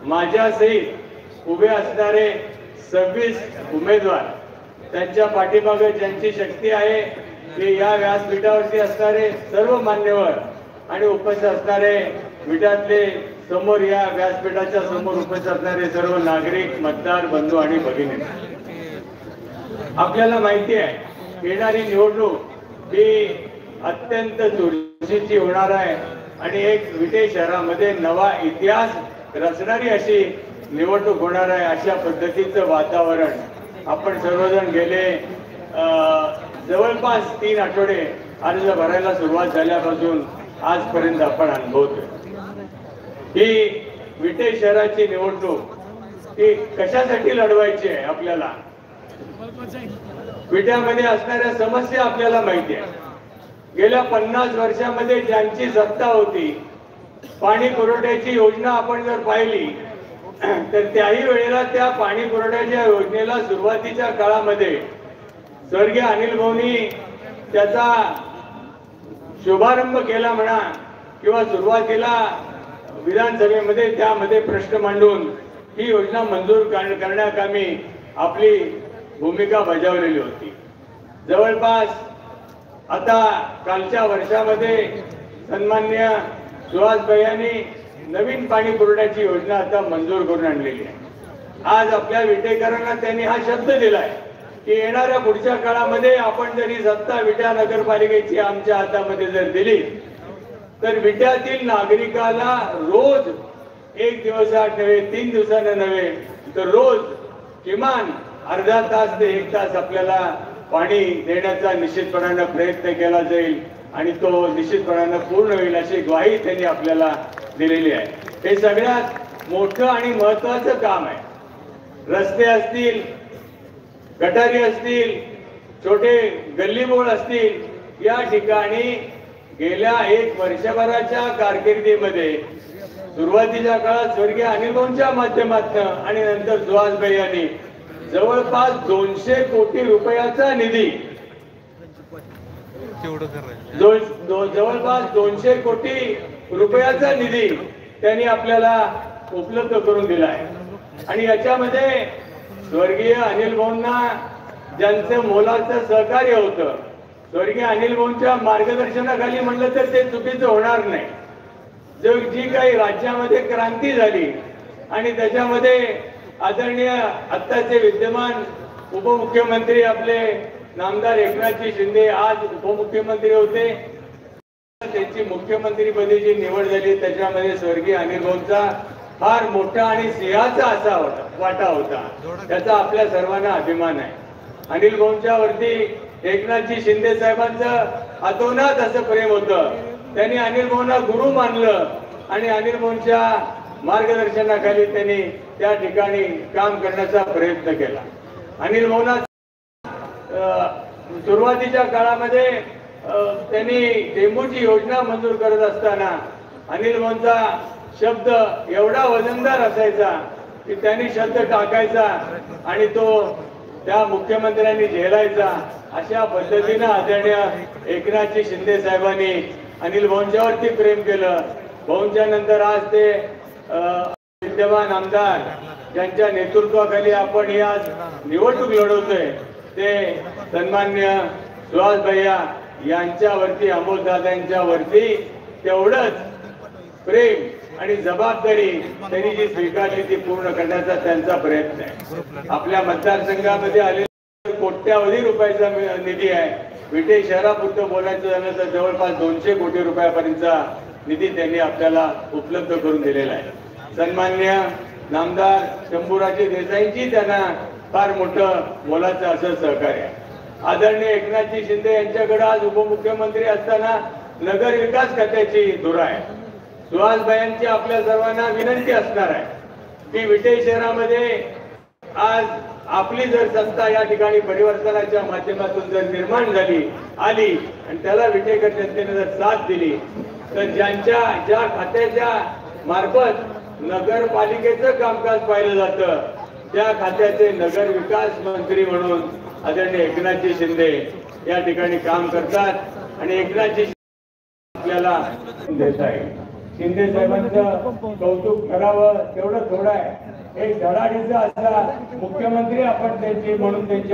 माझ्यासहित उभे असणारे 26 उमेदवार, त्यांच्या पाठीमागे ज्यांची शक्ती आहे ते या व्यासपीठावरती असणारे सर्व मान्यवर आणि उपस्थित असणारे विटातले समोर या व्यासपीठाच्या समोर उपस्थित असणारे सर्व नागरिक, मतदार बंधू आणि भगिनी, आपल्याला माहिती आहे येणारी निवडणूक ही अत्यंत चुरशीची होणार आहे आणि एक विटे शहरामध्ये नवा इतिहास रचणारी अशी निवडणूक होणार आहे. अशा पद्धतीचं वातावरण आपण सर्वजण गेले जवळपास 3 आठवडे अर्ज भरायला सुरुवात झाल्यापासून आजपर्यंत आपण अनुभवतोय. ही विटे शहराची निवडणूक ही कशासाठी लढवायची आहे आपल्याला? विट्यामध्ये असणाऱ्या समस्या आपल्याला माहिती आहे. गेल्या 50 वर्षामध्ये ज्यांची सत्ता होती, पाणी पुरवठ्याची योजना आपण जर पाहिली तर त्याही वेळेला त्या पाणी पुरवठ्याच्या योजनेला सुरुवातीच्या काळामध्ये स्वर्गीय अनिल भाऊंनी त्याचा शुभारंभ केला म्हणा किंवा सुरुवातीला विधानसभेमध्ये त्यामध्ये प्रश्न मांडून ही योजना मंजूर करण्याकामी आपली भूमिका बजावलेली होती. जवळपास आता कालच्या वर्षामध्ये सन्माननीय सुहासभाई यांनी नवीन पाणी पुरवठ्याची योजना आता मंजूर करून आणलेली आहे. आज आपल्या विटेकरांना त्यांनी हा शब्द दिलाय की येणाऱ्या पुढच्या काळामध्ये आपण जरी सत्ता विटा नगरपालिकेची आमच्या हातामध्ये जर दिली तर विट्यातील नागरिकाला रोज 1 दिवसात नव्हे, 3 दिवसानं नव्हे तर रोज किमान अर्धा तास ते 1 तास आपल्याला पाणी देण्याचा निश्चितपणानं प्रयत्न केला जाईल आणि तो निश्चितपणानं पूर्ण होईल अशी ग्वाही त्यांनी आपल्याला दिलेली आहे. हे सगळ्यात मोठं आणि महत्वाचं काम आहे. रस्ते असतील, गटारी असतील, छोटे गल्लीबोळ असतील, या ठिकाणी गेल्या 1 वर्षभराच्या कारकिर्दीमध्ये सुरुवातीच्या काळात स्वर्गीय अनिल भाऊंच्या माध्यमातून आणि नंतर सुहासभाई यांनी जवळपास 200 कोटी रुपयाचा निधी, जवळपास 200 कोटी रुपयाचा निधी त्यांनी आपल्याला उपलब्ध करून दिला आहे. आणि याच्यामध्ये स्वर्गीय अनिल भाऊंना ज्यांचं मोलाचं सहकार्य होतं, स्वर्गीय अनिल भाऊंच्या मार्गदर्शनाखाली म्हणलं तर ते चुकीचं होणार नाही. जी काही राज्यामध्ये क्रांती झाली आणि त्याच्यामध्ये आदरणीय आत्ताचे विद्यमान उपमुख्यमंत्री आपले नामदार एकनाथजी शिंदे आज उपमुख्यमंत्री होते, त्यांची मुख्यमंत्रीपदी जी निवड झाली त्याच्यामध्ये स्वर्गीय अनिल भाऊंचा फार मोठा आणि सिंहाचा असा वाटा होता. त्याचा आपल्या सर्वांना अभिमान आहे. अनिल भाऊंच्या वरती एकनाथजी शिंदे साहेबांचं अतोनात असं प्रेम होतं. त्यांनी अनिल भाऊंना गुरु मानलं आणि अनिल भाऊंच्या मार्गदर्शनाखाली त्यांनी त्या ठिकाणी काम करण्याचा प्रयत्न केला. अनिल भाऊंना सुरुवातीच्या काळामध्ये त्यांनी डेमोची योजना मंजूर करत असताना अनिल भाऊंचा शब्द एवढा वजनदार असायचा की त्यांनी शब्द टाकायचा आणि तो त्या मुख्यमंत्र्यांनी झेलायचा. अशा पद्धतीनं आदरणीय एकनाथजी शिंदे साहेबांनी अनिल भाऊंच्यावरती प्रेम केलं. भाऊंच्या नंतर आज ते विद्यमान आमदार ज्यांच्या नेतृत्वाखाली आपण ही आज निवडणूक लढवतोय ते सन्माननीय सुहासभैया यांच्यावरती, अमोलदादांच्या वरती तेवढंच प्रेम आणि जबाबदारी त्यांनी जी स्वीकारली ती पूर्ण करण्याचा त्यांचा प्रयत्न आहे. आपल्या मतदारसंघामध्ये आलेला कोट्यावधी रुपयाचा निधी आहे. विटे शहरापुरतं बोलायचं झालं तर जवळपास 200 कोटी रुपयापर्यंतचा निधी त्यांनी आपल्याला उपलब्ध करून दिलेला आहे. सन्माननीय नामदार शंभूराजे देसाईंची त्यांना फार मोठं मोलाचं असं सहकार्य आहे. आदरणीय एकनाथजी शिंदे यांच्याकडे आज उपमुख्यमंत्री असताना नगर विकास खात्याची धुरा आहे. सुहासभाईंची आपल्या सर्वांना विनंती असणार आहे की विटे शहरामध्ये आज आपली जर संस्था या ठिकाणी परिवर्तनाच्या माध्यमातून जर निर्माण झाली आली आणि त्याला विटेकर जनतेने जर साथ दिली तर ज्या खात्याच्या मार्फत नगरपालिकेचं कामकाज पाहिलं जातं त्या खात्याचे नगर विकास मंत्री म्हणून आदरणीय एकनाथजी शिंदे या ठिकाणी काम करतात आणि एकनाथजी आपल्याला देत आहे. शिंदे साहेबांचं कौतुक करावं तेवढं थोडं आहे. एक धडाडीचा असा मुख्यमंत्री आपण त्यांची म्हणून त्यांच्या